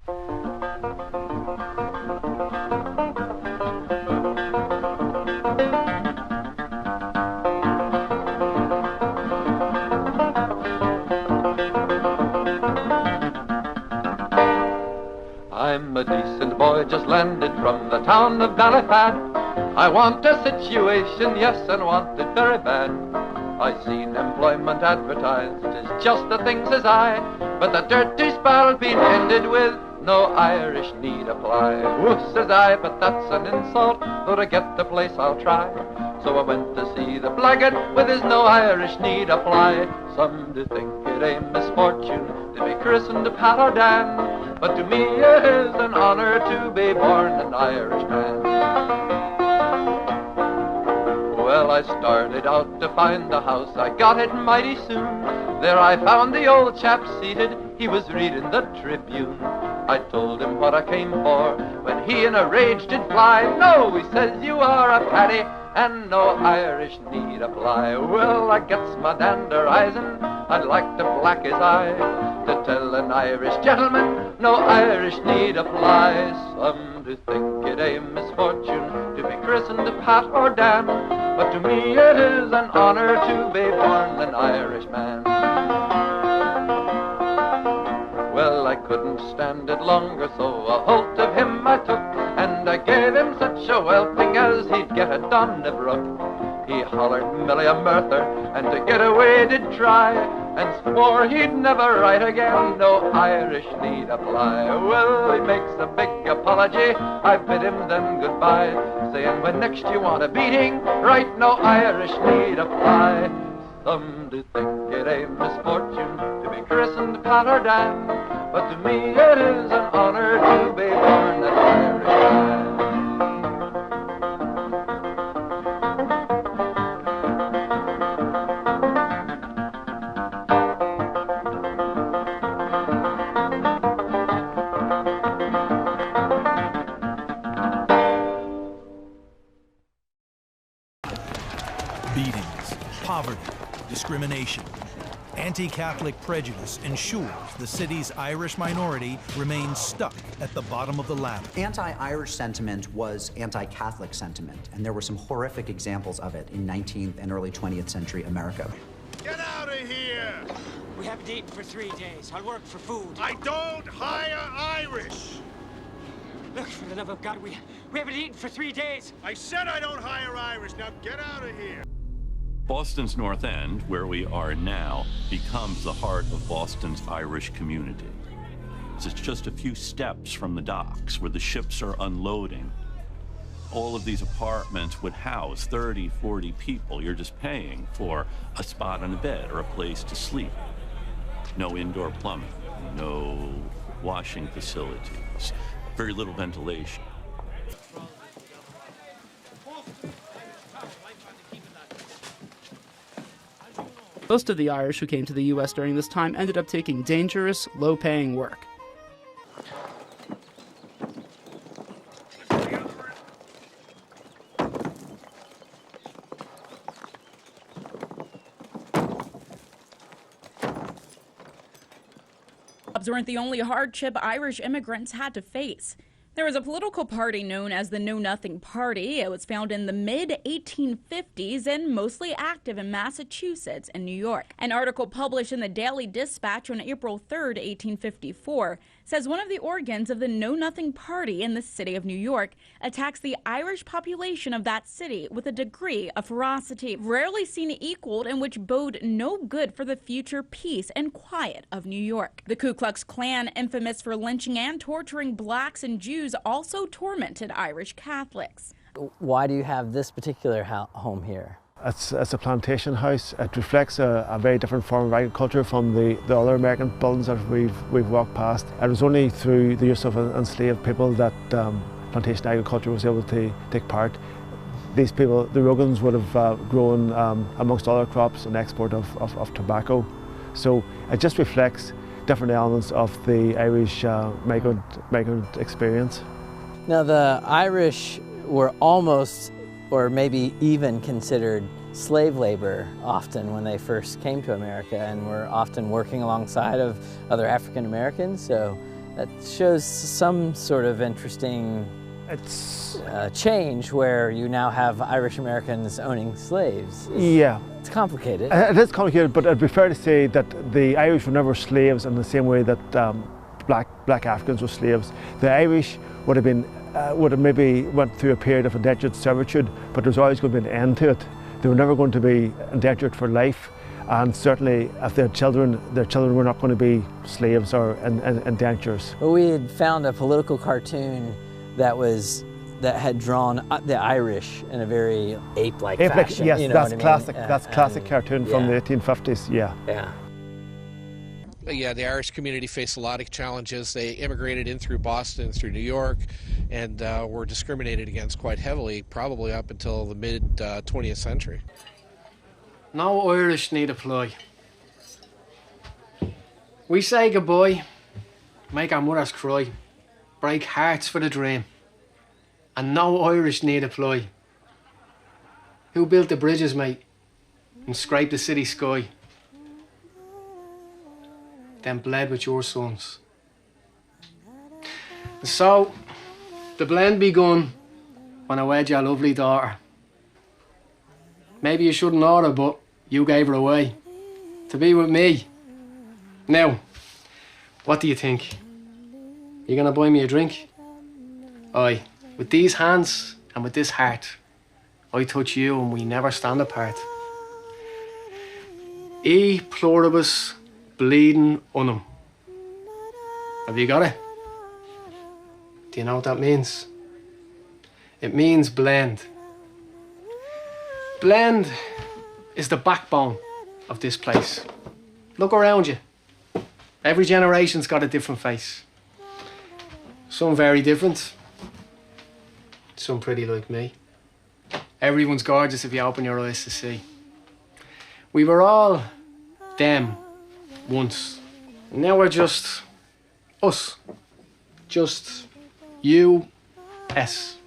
I'm a decent boy just landed from the town of Ballyfan. I want a situation, yes, and want it very bad. I seen employment advertised, 'tis just the thing, says I. But the dirty spell been ended with, no Irish need apply. Woof, says I, but that's an insult, though to get the place I'll try. So I went to see the blackguard with his no Irish need apply. Some do think it a misfortune to be christened Pat or Dan, but to me it is an honor to be born an Irishman. Well, I started out to find the house, I got it mighty soon. There I found the old chap seated, he was reading the Tribune. I told him what I came for, when he in a rage did fly. No, he says, you are a Paddy, and no Irish need apply. Well, I gets my dander eyes-in, I'd like to black his eye, to tell an Irish gentleman, no Irish need apply. Some do think it a misfortune to be christened Pat or Dan, but to me it is an honor to be born an Irishman. Well, I couldn't stand it longer, so a holt of him I took, and I gave him such a welting as he'd get at Donnybrook. He hollered Millie a Murther, and to get away did try, and swore he'd never write again, no Irish need apply. Well, he makes a big apology, I bid him then goodbye, saying when next you want a beating, write no Irish need apply. Some do think it a misfortune to be christened Pat or Dan, but to me it is an honor to be born an Irishman. Beatings, poverty, discrimination. Anti-Catholic prejudice ensures the city's Irish minority remains stuck at the bottom of the ladder. Anti-Irish sentiment was anti-Catholic sentiment, and there were some horrific examples of it in 19th and early 20th century America. Get out of here! We haven't eaten for 3 days. I'll work for food. I don't hire Irish! Look, for the love of God, we haven't eaten for 3 days. I said I don't hire Irish. Now get out of here. Boston's North End, where we are now, becomes the heart of Boston's Irish community. It's just a few steps from the docks where the ships are unloading. All of these apartments would house 30, 40 people. You're just paying for a spot on a bed or a place to sleep. No indoor plumbing, no washing facilities, very little ventilation. Most of the Irish who came to the U.S. during this time ended up taking dangerous, low-paying work. Jobs weren't the only hardship Irish immigrants had to face. There was a political party known as the Know Nothing Party. It was founded in the mid-1850s and mostly active in Massachusetts and New York. An article published in the Daily Dispatch on April 3, 1854, says one of the organs of the Know Nothing Party in the city of New York attacks the Irish population of that city with a degree of ferocity rarely seen equaled and which bode no good for the future peace and quiet of New York. The Ku Klux Klan, infamous for lynching and torturing blacks and Jews, also tormented Irish Catholics. Why do you have this particular home here? It's a plantation house. It reflects a very different form of agriculture from the other American buildings that we've walked past. It was only through the use of enslaved people that plantation agriculture was able to take part. These people, the Rogans, would have grown amongst other crops an export of tobacco. So it just reflects different elements of the Irish migrant experience. Now the Irish were almost, or maybe even considered slave labor often when they first came to America, and were often working alongside of other African Americans. So That shows some sort of interesting change where you now have Irish Americans owning slaves. Yeah. It's complicated. It is complicated, but it'd be fair to say that the Irish were never slaves in the same way that black Africans were slaves. The Irish would have maybe went through a period of indentured servitude, but there's always going to be an end to it. They were never going to be indentured for life, and certainly if their children were not going to be slaves or indentures. Well, we had found a political cartoon that had drawn the Irish in a very ape-like fashion. Yes, you know that's what I mean? classic. That's classic cartoon from the 1850s. Yeah. Yeah. Yeah, the Irish community faced a lot of challenges. They immigrated in through Boston, through New York, and were discriminated against quite heavily, probably up until the mid-20th century. No Irish need apply. We say goodbye, make our mothers cry, break hearts for the dream. And no Irish need apply. Who built the bridges, mate, and scraped the city sky? Then bled with your sons. And so, the blend begun when I wed your lovely daughter. Maybe you shouldn't order, but you gave her away to be with me. Now, what do you think? You gonna buy me a drink? Aye, with these hands and with this heart, I touch you and we never stand apart. E pluribus bleeding unum. Have you got it? Do you know what that means? It means blend. Blend is the backbone of this place. Look around you. Every generation's got a different face. Some very different. Some pretty like me. Everyone's gorgeous if you open your eyes to see. We were all them once. And now we're just us. Just U.S.